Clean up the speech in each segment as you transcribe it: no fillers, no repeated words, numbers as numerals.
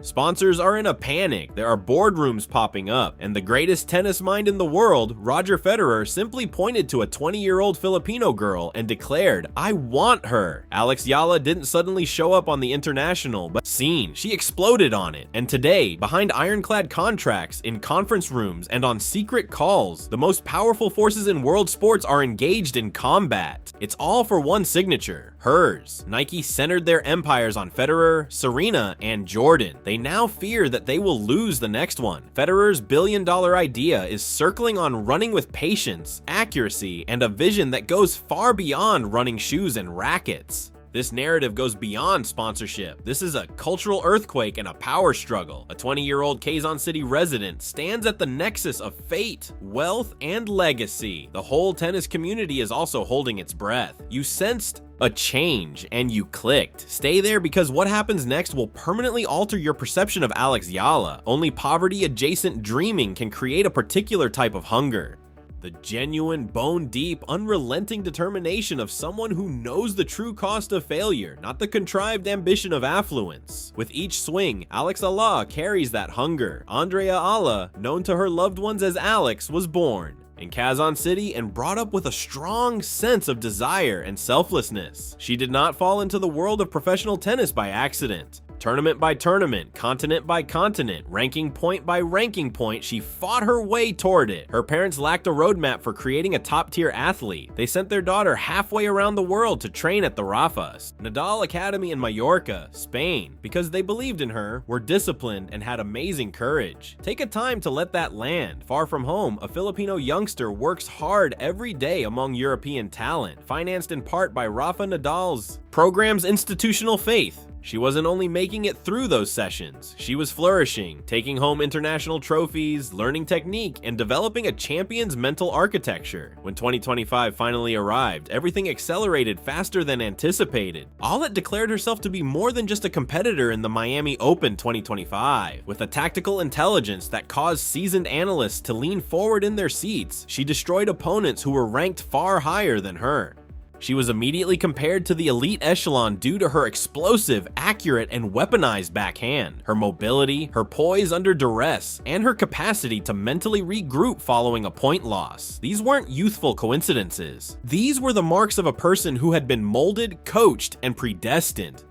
Sponsors are in a panic, there are boardrooms popping up, and the greatest tennis mind in the world, Roger Federer, simply pointed to a 20-year-old Filipino girl and declared, "I want her." Alex Eala didn't suddenly show up on the international scene, she exploded on it. And today, behind ironclad contracts, in conference rooms, and on secret calls, the most powerful forces in world sports are engaged in combat. It's all for one signature, hers. Nike centered their empires on Federer, Serena, and Jordan. They now fear that they will lose the next one. Federer's billion-dollar idea is circling on running with patience, accuracy, and a vision that goes far beyond running shoes and rackets. This narrative goes beyond sponsorship. This is a cultural earthquake and a power struggle. A 20-year-old Quezon City resident stands at the nexus of fate, wealth, and legacy. The whole tennis community is also holding its breath. You sensed a change and you clicked. Stay there, because what happens next will permanently alter your perception of Alex Eala. Only poverty-adjacent dreaming can create a particular type of hunger. The genuine, bone-deep, unrelenting determination of someone who knows the true cost of failure, not the contrived ambition of affluence. With each swing, Alex Eala carries that hunger. Andrea Eala, known to her loved ones as Alex, was born in Quezon City and brought up with a strong sense of desire and selflessness. She did not fall into the world of professional tennis by accident. Tournament by tournament, continent by continent, ranking point by ranking point, she fought her way toward it. Her parents lacked a roadmap for creating a top-tier athlete. They sent their daughter halfway around the world to train at the Rafas, Nadal Academy in Mallorca, Spain, because they believed in her, were disciplined, and had amazing courage. Take a time to let that land. Far from home, a Filipino youngster works hard every day among European talent, financed in part by Rafa Nadal's program's institutional faith. She wasn't only making it through those sessions, she was flourishing, taking home international trophies, learning technique, and developing a champion's mental architecture. When 2025 finally arrived, everything accelerated faster than anticipated. Eala declared herself to be more than just a competitor in the Miami Open 2025. With a tactical intelligence that caused seasoned analysts to lean forward in their seats, she destroyed opponents who were ranked far higher than her. She was immediately compared to the elite echelon due to her explosive, accurate, and weaponized backhand, her mobility, her poise under duress, and her capacity to mentally regroup following a point loss. These weren't youthful coincidences. These were the marks of a person who had been molded, coached, and predestined.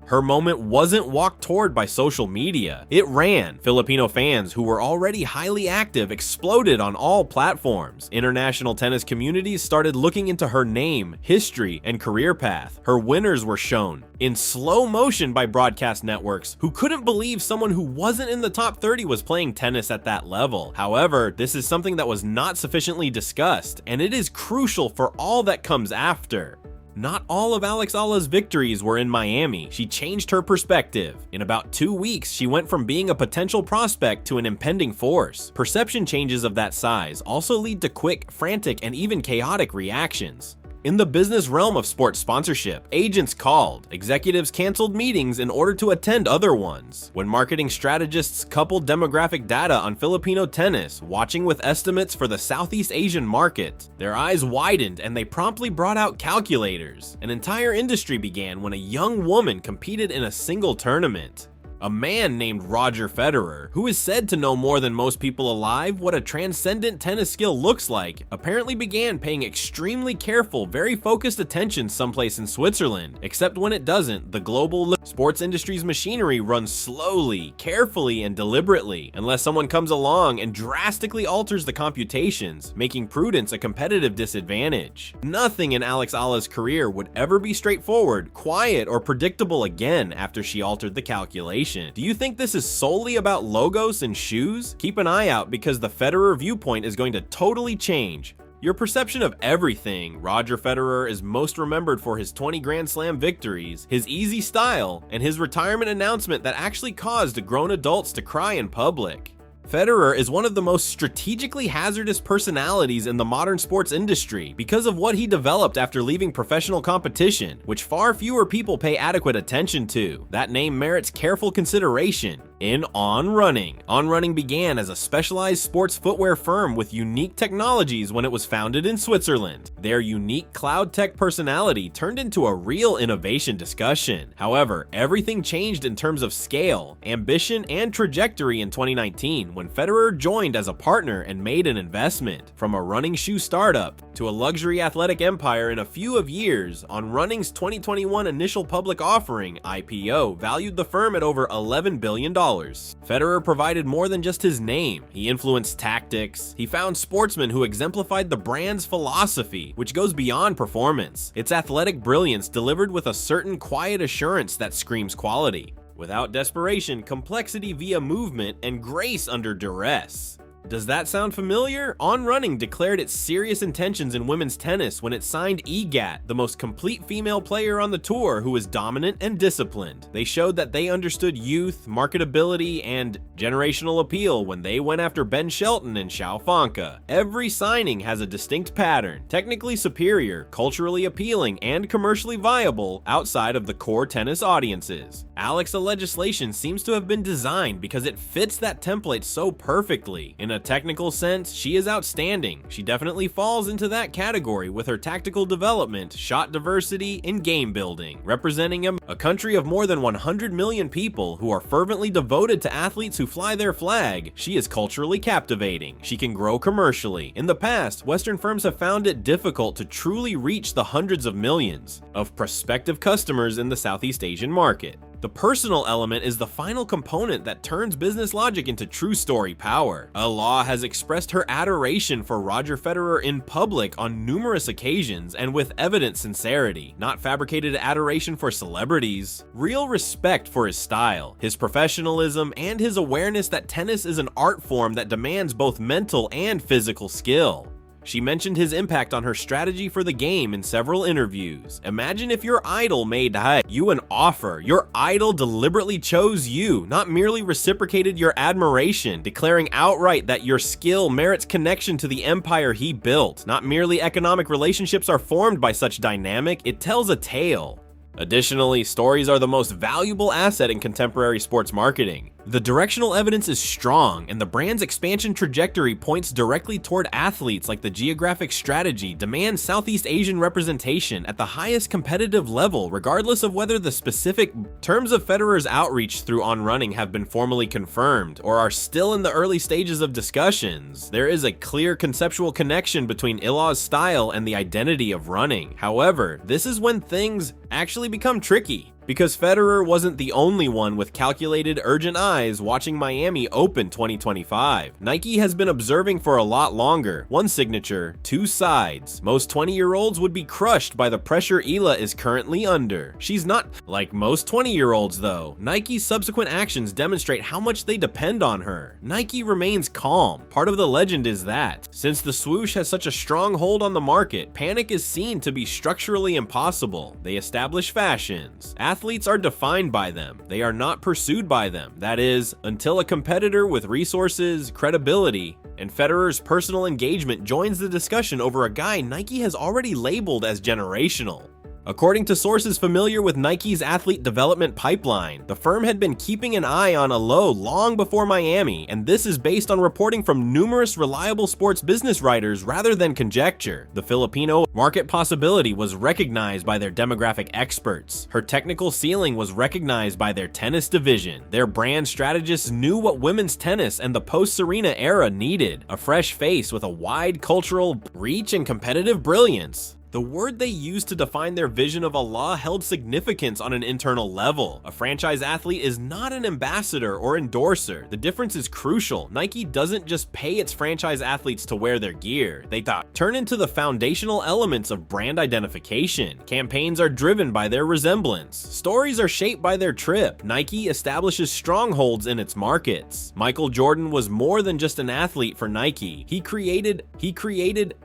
Her moment wasn't walked toward by social media, it ran. Filipino fans who were already highly active exploded on all platforms. International tennis communities started looking into her name, history, and career path. Her winners were shown in slow motion by broadcast networks who couldn't believe someone who wasn't in the top 30 was playing tennis at that level. However, this is something that was not sufficiently discussed, and it is crucial for all that comes after. Not all of Alex Eala's victories were in Miami. She changed her perspective. In about 2 weeks, she went from being a potential prospect to an impending force. Perception changes of that size also lead to quick, frantic, and even chaotic reactions. In the business realm of sports sponsorship, agents called, executives canceled meetings in order to attend other ones. When marketing strategists coupled demographic data on Filipino tennis, watching with estimates for the Southeast Asian market, their eyes widened and they promptly brought out calculators. An entire industry began when a young woman competed in a single tournament. A man named Roger Federer, who is said to know more than most people alive what a transcendent tennis skill looks like, apparently began paying extremely careful, very focused attention someplace in Switzerland. Except when it doesn't, the global sports industry's machinery runs slowly, carefully, and deliberately, unless someone comes along and drastically alters the computations, making prudence a competitive disadvantage. Nothing in Alex Eala's career would ever be straightforward, quiet, or predictable again after she altered the calculation. Do you think this is solely about logos and shoes? Keep an eye out, because the Federer viewpoint is going to totally change your perception of everything. Roger Federer is most remembered for his 20 Grand Slam victories, his easy style, and his retirement announcement that actually caused grown adults to cry in public. Federer is one of the most strategically hazardous personalities in the modern sports industry because of what he developed after leaving professional competition, which far fewer people pay adequate attention to. That name merits careful consideration. in On Running. On Running began as a specialized sports footwear firm with unique technologies when it was founded in Switzerland. Their unique cloud tech personality turned into a real innovation discussion. However, everything changed in terms of scale, ambition, and trajectory in 2019 when Federer joined as a partner and made an investment. From a running shoe startup to a luxury athletic empire in a few of years, On Running's 2021 initial public offering, IPO, valued the firm at over $11 billion. Federer provided more than just his name. He influenced tactics. He found sportsmen who exemplified the brand's philosophy, which goes beyond performance. It's athletic brilliance delivered with a certain quiet assurance that screams quality. Without desperation, complexity via movement, and grace under duress. Does that sound familiar? On Running declared its serious intentions in women's tennis when it signed EGAT, the most complete female player on the tour who was dominant and disciplined. They showed that they understood youth, marketability, and generational appeal when they went after Ben Shelton and Xiao Fanka. Every signing has a distinct pattern, technically superior, culturally appealing, and commercially viable outside of the core tennis audiences. Alex Eala legislation seems to have been designed because it fits that template so perfectly. In a technical sense, she is outstanding. She definitely falls into that category with her tactical development, shot diversity, and game building. Representing a country of more than 100 million people who are fervently devoted to athletes who fly their flag, she is culturally captivating. She can grow commercially. In the past, Western firms have found it difficult to truly reach the hundreds of millions of prospective customers in the Southeast Asian market. The personal element is the final component that turns business logic into true story power. Eala has expressed her adoration for Roger Federer in public on numerous occasions and with evident sincerity, not fabricated adoration for celebrities. Real respect for his style, his professionalism, and his awareness that tennis is an art form that demands both mental and physical skill. She mentioned his impact on her strategy for the game in several interviews. Imagine if your idol made you an offer. Your idol deliberately chose you, not merely reciprocated your admiration, declaring outright that your skill merits connection to the empire he built. Not merely economic relationships are formed by such dynamic, it tells a tale. Additionally, stories are the most valuable asset in contemporary sports marketing. The directional evidence is strong, and the brand's expansion trajectory points directly toward athletes like the geographic strategy demands Southeast Asian representation at the highest competitive level, regardless of whether the specific terms of Federer's outreach through On Running have been formally confirmed or are still in the early stages of discussions. There is a clear conceptual connection between Eala's style and the identity of running. However, this is when things actually become tricky. Because Federer wasn't the only one with calculated, urgent eyes watching Miami Open 2025. Nike has been observing for a lot longer. One signature, two sides. Most 20-year-olds would be crushed by the pressure Eala is currently under. She's not like most 20-year-olds though. Nike's subsequent actions demonstrate how much they depend on her. Nike remains calm. Part of the legend is that, since the swoosh has such a strong hold on the market, panic is seen to be structurally impossible. They establish fashions. Athletes are defined by them. They are not pursued by them. That is, until a competitor with resources, credibility, and Federer's personal engagement joins the discussion over a guy Nike has already labeled as generational. According to sources familiar with Nike's athlete development pipeline, the firm had been keeping an eye on Eala long before Miami, and this is based on reporting from numerous reliable sports business writers rather than conjecture. The Filipino market possibility was recognized by their demographic experts. Her technical ceiling was recognized by their tennis division. Their brand strategists knew what women's tennis and the post-Serena era needed: a fresh face with a wide cultural reach and competitive brilliance. The word they used to define their vision of Eala held significance on an internal level. A franchise athlete is not an ambassador or endorser. The difference is crucial. Nike doesn't just pay its franchise athletes to wear their gear. They turn into the foundational elements of brand identification. Campaigns are driven by their resemblance. Stories are shaped by their trip. Nike establishes strongholds in its markets. Michael Jordan was more than just an athlete for Nike. He created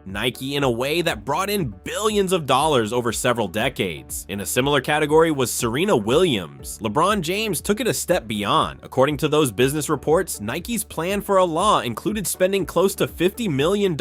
Nike in a way that brought in billions of dollars over several decades. In a similar category was Serena Williams. LeBron James took it a step beyond. According to those business reports, Nike's plan for Eala included spending close to $50 million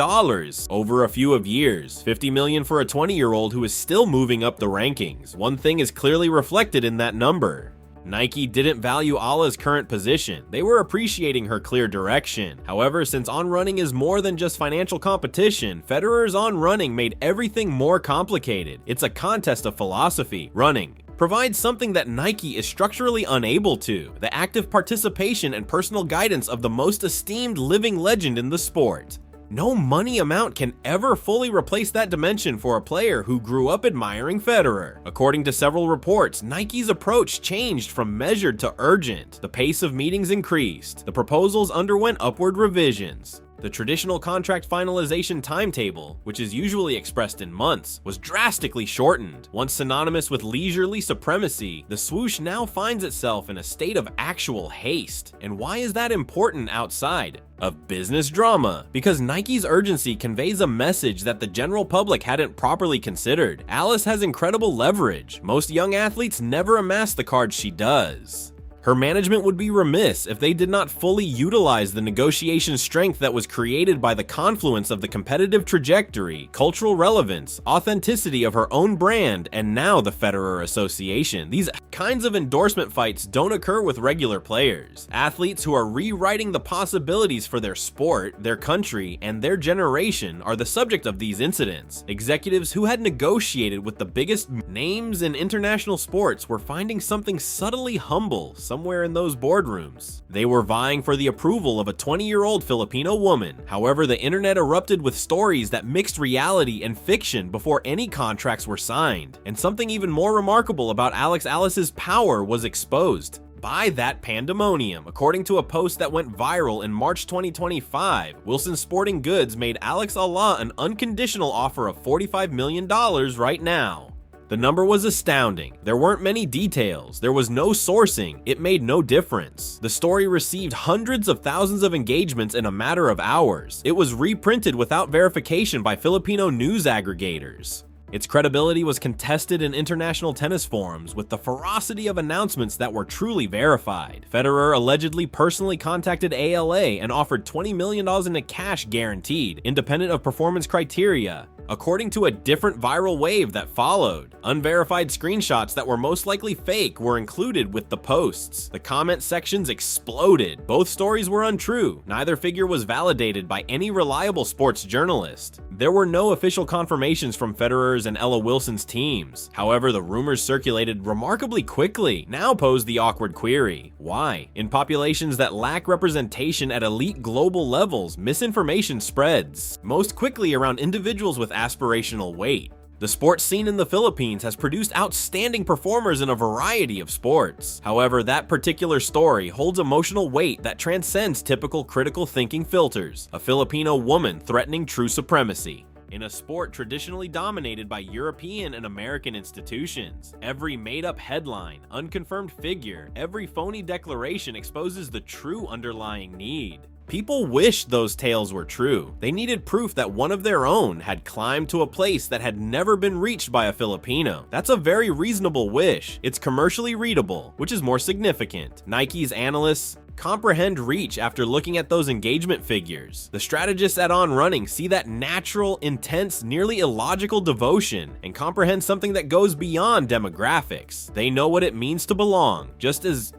over a few of years. $50 million for a 20-year-old who is still moving up the rankings. One thing is clearly reflected in that number: Nike didn't value Eala's current position. They were appreciating her clear direction. However, since On Running is more than just financial competition, Federer's On Running made everything more complicated. It's a contest of philosophy. Running provides something that Nike is structurally unable to: the active participation and personal guidance of the most esteemed living legend in the sport. No money amount can ever fully replace that dimension for a player who grew up admiring Federer. According to several reports, Nike's approach changed from measured to urgent. The pace of meetings increased. The proposals underwent upward revisions. The traditional contract finalization timetable, which is usually expressed in months, was drastically shortened. Once synonymous with leisurely supremacy, the swoosh now finds itself in a state of actual haste. And why is that important outside of business drama? Because Nike's urgency conveys a message that the general public hadn't properly considered. Alice has incredible leverage. Most young athletes never amass the cards she does. Her management would be remiss if they did not fully utilize the negotiation strength that was created by the confluence of the competitive trajectory, cultural relevance, authenticity of her own brand, and now the Federer Association. These kinds of endorsement fights don't occur with regular players. Athletes who are rewriting the possibilities for their sport, their country, and their generation are the subject of these incidents. Executives who had negotiated with the biggest names in international sports were finding something subtly humble somewhere in those boardrooms. They were vying for the approval of a 20-year-old Filipino woman. However, the internet erupted with stories that mixed reality and fiction before any contracts were signed. And something even more remarkable about Alex Eala's power was exposed by that pandemonium. According to a post that went viral in March 2025, Wilson Sporting Goods made Alex Eala an unconditional offer of $45 million right now. The number was astounding. There weren't many details. There was no sourcing. It made no difference. The story received hundreds of thousands of engagements in a matter of hours. It was reprinted without verification by Filipino news aggregators. Its credibility was contested in international tennis forums with the ferocity of announcements that were truly verified. Federer allegedly personally contacted ALA and offered $20 million in a cash guaranteed, independent of performance criteria. According to a different viral wave that followed, unverified screenshots that were most likely fake were included with the posts. The comment sections exploded. Both stories were untrue. Neither figure was validated by any reliable sports journalist. There were no official confirmations from Federer's and Ella Wilson's teams. However, the rumors circulated remarkably quickly. Now pose the awkward query: why? In populations that lack representation at elite global levels, misinformation spreads most quickly around individuals with aspirational weight. The sports scene in the Philippines has produced outstanding performers in a variety of sports. However, that particular story holds emotional weight that transcends typical critical thinking filters. A Filipino woman threatening true supremacy in a sport traditionally dominated by European and American institutions. Every made-up headline, unconfirmed figure, every phony declaration exposes the true underlying need. People wished those tales were true. They needed proof that one of their own had climbed to a place that had never been reached by a Filipino. That's a very reasonable wish. It's commercially readable, which is more significant. Nike's analysts comprehend reach after looking at those engagement figures. The strategists at On Running see that natural, intense, nearly illogical devotion and comprehend something that goes beyond demographics. They know what it means to belong, just as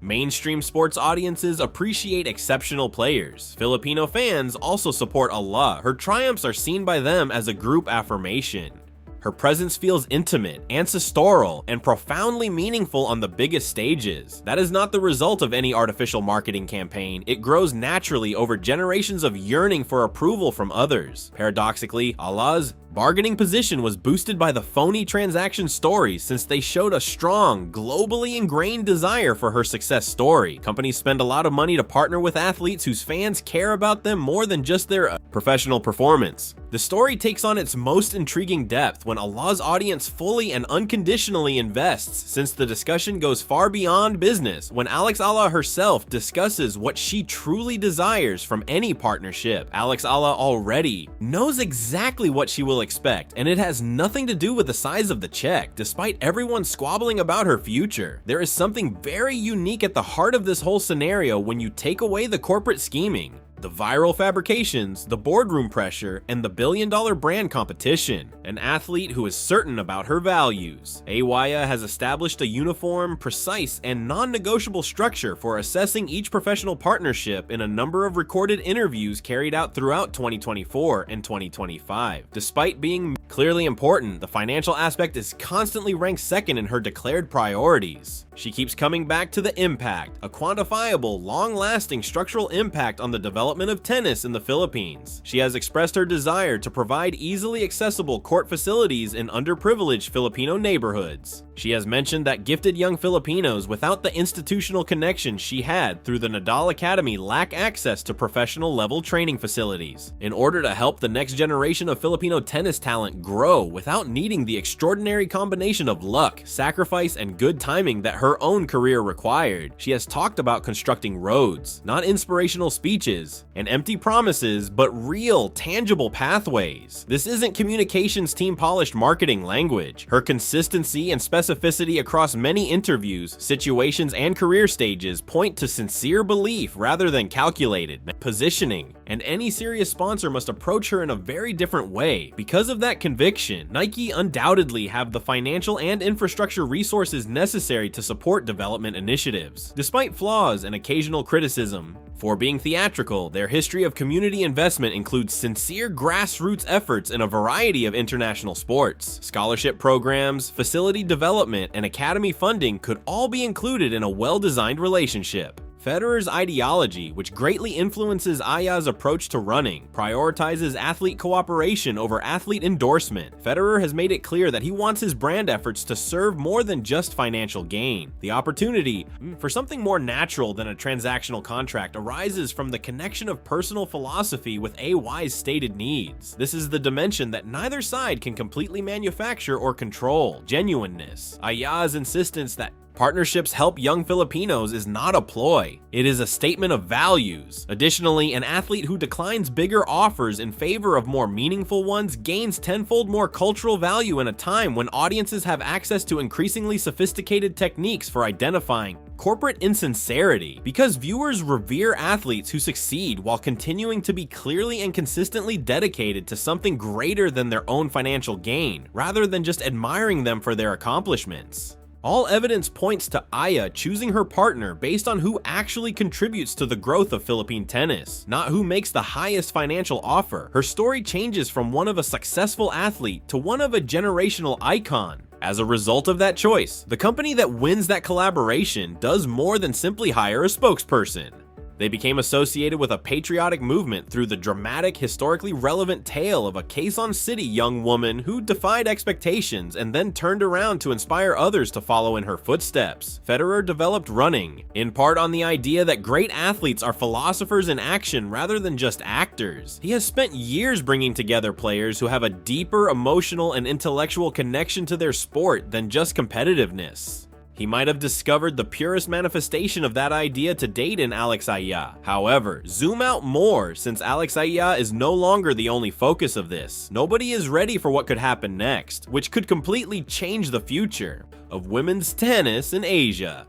mainstream sports audiences appreciate exceptional players. Filipino fans also support Eala. Her triumphs are seen by them as a group affirmation. Her presence feels intimate, ancestral, and profoundly meaningful on the biggest stages. That is not the result of any artificial marketing campaign. It grows naturally over generations of yearning for approval from others. Paradoxically, Eala's bargaining position was boosted by the phony transaction stories, since they showed a strong, globally ingrained desire for her success story. Companies spend a lot of money to partner with athletes whose fans care about them more than just their professional performance. The story takes on its most intriguing depth when Eala's audience fully and unconditionally invests, since the discussion goes far beyond business. When Alex Eala herself discusses what she truly desires from any partnership, Alex Eala already knows exactly what she will expect, and it has nothing to do with the size of the check. Despite everyone squabbling about her future, there is something very unique at the heart of this whole scenario when you take away the corporate scheming. The viral fabrications, the boardroom pressure, and the billion-dollar brand competition. An athlete who is certain about her values. Eala has established a uniform, precise, and non-negotiable structure for assessing each professional partnership in a number of recorded interviews carried out throughout 2024 and 2025. Despite being clearly important, the financial aspect is constantly ranked second in her declared priorities. She keeps coming back to the impact, a quantifiable, long-lasting structural impact on the development of tennis in the Philippines. She has expressed her desire to provide easily accessible court facilities in underprivileged Filipino neighborhoods. She has mentioned that gifted young Filipinos without the institutional connections she had through the Nadal Academy lack access to professional-level training facilities. In order to help the next generation of Filipino tennis talent grow without needing the extraordinary combination of luck, sacrifice, and good timing that her own career required, she has talked about constructing roads, not inspirational speeches and empty promises, but real, tangible pathways. This isn't communications team polished marketing language. Her consistency and specificity across many interviews, situations, and career stages point to sincere belief rather than calculated positioning, and any serious sponsor must approach her in a very different way. Because of that conviction, Nike undoubtedly have the financial and infrastructure resources necessary to support development initiatives. Despite flaws and occasional criticism for being theatrical, their history of community investment includes sincere grassroots efforts in a variety of international sports. Scholarship programs, facility development, and academy funding could all be included in a well-designed relationship. Federer's ideology, which greatly influences Eala's approach to running, prioritizes athlete cooperation over athlete endorsement. Federer has made it clear that he wants his brand efforts to serve more than just financial gain. The opportunity for something more natural than a transactional contract arises from the connection of personal philosophy with AY's stated needs. This is the dimension that neither side can completely manufacture or control: genuineness. Eala's insistence that partnerships help young Filipinos is not a ploy. It is a statement of values. Additionally, an athlete who declines bigger offers in favor of more meaningful ones gains tenfold more cultural value in a time when audiences have access to increasingly sophisticated techniques for identifying corporate insincerity. Because viewers revere athletes who succeed while continuing to be clearly and consistently dedicated to something greater than their own financial gain, rather than just admiring them for their accomplishments. All evidence points to Eala choosing her partner based on who actually contributes to the growth of Philippine tennis, not who makes the highest financial offer. Her story changes from one of a successful athlete to one of a generational icon. As a result of that choice, the company that wins that collaboration does more than simply hire a spokesperson. They became associated with a patriotic movement through the dramatic, historically relevant tale of a Quezon City young woman who defied expectations and then turned around to inspire others to follow in her footsteps. Federer developed running, in part on the idea that great athletes are philosophers in action rather than just actors. He has spent years bringing together players who have a deeper emotional and intellectual connection to their sport than just competitiveness. He might have discovered the purest manifestation of that idea to date in Alex Eala. However, zoom out more, since Alex Eala is no longer the only focus of this. Nobody is ready for what could happen next, which could completely change the future of women's tennis in Asia.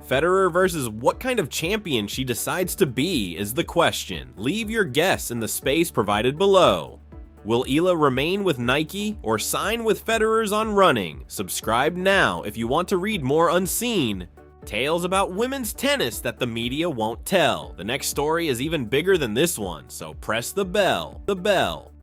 Federer versus what kind of champion she decides to be is the question. Leave your guess in the space provided below. Will Eala remain with Nike or sign with Federer's on running? Subscribe now if you want to read more unseen tales about women's tennis that the media won't tell. The next story is even bigger than this one, so press the bell.